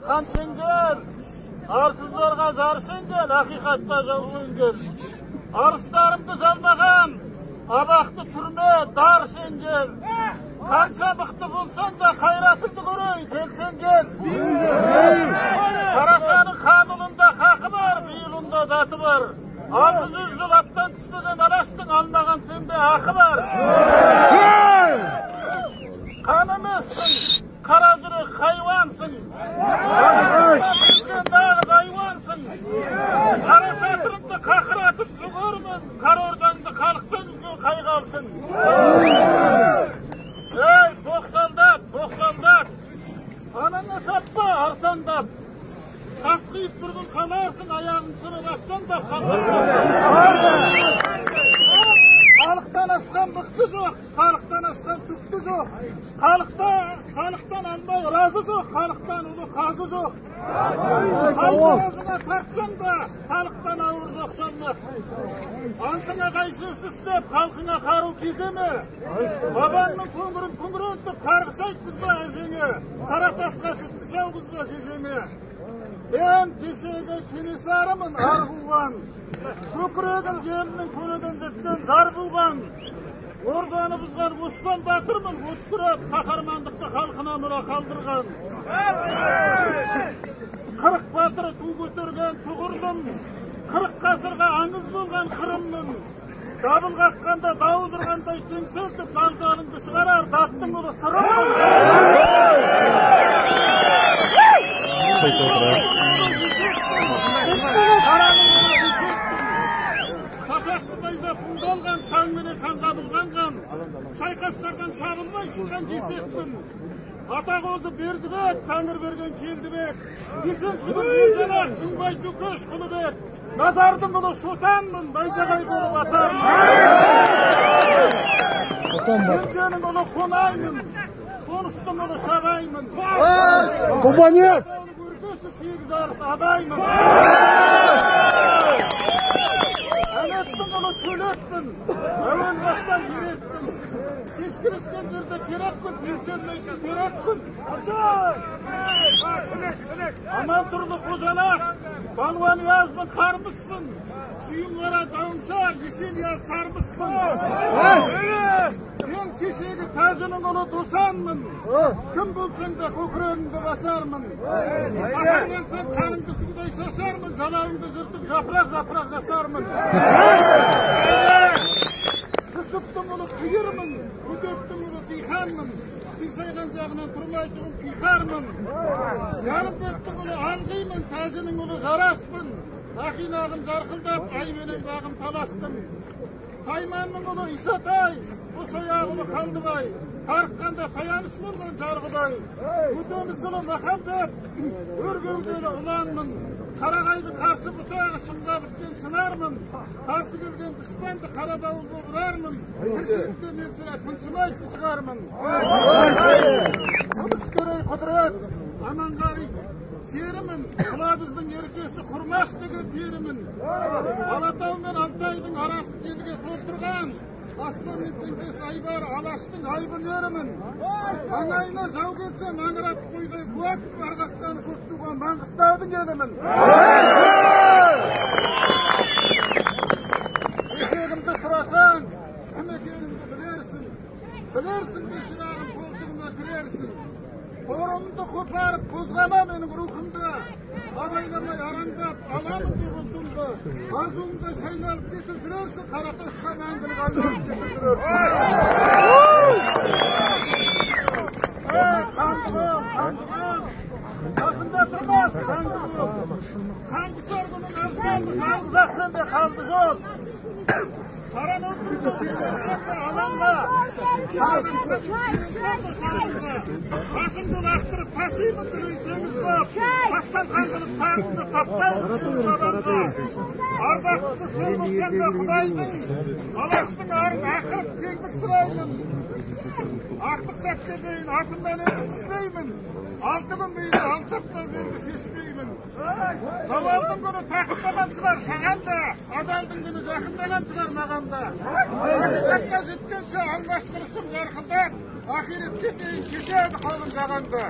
хан сенген, арсыздарға жар сенген, ақиқатта жау сенген. Арыстарымды жалмаған, абақты түрме дар сенген. Қанша мықты болсан да қайратымды көрей, келсенген. Қарашаның хан ұлында хақы бар, биыл ұлында даты бар. 600 жыл аттан түспеген алаштың алмаған сенде ақы бар. Қан емессің, қара жүрек хайуансың. Сен дағы дайуансың. Қара шатырымды қақыратып сүгірмін, қара ордаңды халықтан үлкен қайғалсың. Ей, боқсалдап, анаңа шаппа арсандап. Қасқиып тұрдың қаларсың, аяғын сынып ақсандап қалдырдың. Халықтан асқан бұқты жоқ, халықтан асқан түкті жоқ. Халықтан алмай разы жоқ, халықтан ұлы қазы жоқ. Халқыразына тартсаң да, халықтан ауыр жоқ салмақ. Антыңа қайшысы істеп, халқыңа қару кеземе. Бабаңның күңірентіп, қарғыс айтқызба әжеңе. Қара тасқа сүтті сауғызба жежеме. Мен кешегі Кенесарымын ар қуған. Көкірегін елінің көреген жеткен зар бұлған. Орданы бұзған Оспан батырмын, өткіріп, қаһармандықты халқына мұра қалдырған. 40 батыры ту көтерген тұғырдым, 40 ғасырға аңыз болған қырыммын. Дабыл қаққанда дауыл ұрғандай теңселтіп, далдалыңды шығарар, даттың ұлы сырыммын. Шашақты байзап ұндалған, шаңменен қанға бұлғанған, шайқастардан шабылмай шыққан десекпін. Ата қозы Бердібек, Тәңір берген Келдібек, Есен сүгір Ержалақ, Үңбай Түкеш Құлыбек, Назардың ұлы Шотанмын, Найзағай болып атармын. Еркенің ұлы Қонаймын, Қоныстың ұлы Шағаймын. Кубанец! Сегіз арыс адаймын. Әнеттің ұлы төлеппін, әуен бастан ерекпін. Ескіріскен жерде керекпін, персенмейтін керекпін. Аман тұрлы қожалақ, балуан язмын, қармыспын. Сүйім қара даунша, есен яз сармыспын. Мен кешегі тәжінің ұлы досанмын. Кім болсаң да көкірегіңді басармын. Ақырмен сен қаныңды судай шашармын, жалауыңды жыртып жапырақ жасармын. Жүсіптің ұлы қиырмын, өтептің ұлы диханмын. Қисайған жағынан тұрмайтығым қиқармын. Ярымбеттің ұлы алғимын, тәжінің ұлы жараспын. Ақинағым жарқылдап, айменен бағым таластым. Тайманның ұлы Исатай, Қосаяқ ұлы Қалдыбай, тарыққанда таяныш болған жарғыдай. Өтеміз ұлы Махамбет, өргеуделі ұланмын. Қарағайды қарсы бұтағы шынға біткен шынармын. Қарсы келген дұшпанды қара дауыл болырармын. Тіршілікте мен сірә тыншымайды шығармын. Күміскерей құдырет, Аманғари серімін. Құлабыздың еркесі құрмаш деген перімін. Алатау мен Алтайдың арасын телге толтырған. Аспанмен теңдес айбар алаштың айбын ерімін. Маңайына жау келсе маңыратып қойдай қуатып арғасқаны көп туған Маңғыстаудың елімін. Есегімді сұрасаң, кім екеніңді білерсің. Білерсің де шырағым қолтығына кірерсің. Қорымды қопарып қозғама менің рухымды. Абайламай араңдап аламын деп ұлтымды. Арзуымда шайналып кетіп жүрерсің, қаратасқа мәңгілік айналып кетіп жүрерсің. Қандығым, қасында тұрмас, қандығым. Қанғы сорғының азғанды, жалғыз ақсенде қалды жол. Қаран өтірді келерсен де алаңға. Басымды лақтырып, пасимын дүрей теңіз боп. Бастан қаңғылып тағымды таптай ұшын шабанға. Ардақысы сол болсаң да Құдайдың, алаштың арын ақырып кеңдік сұраймын. Артық сәтке дейін артымдан енді түспеймін. Алтығын мейлі алтапта берді шешпеймін. Завалдың күні тақындаған шығар саған да, адалдың күні жақындаған шығар маған да. Ақиқатқа жеткенше алмас қылышым жарқылдап, ақиретке дейін кетеді қалың жағанда.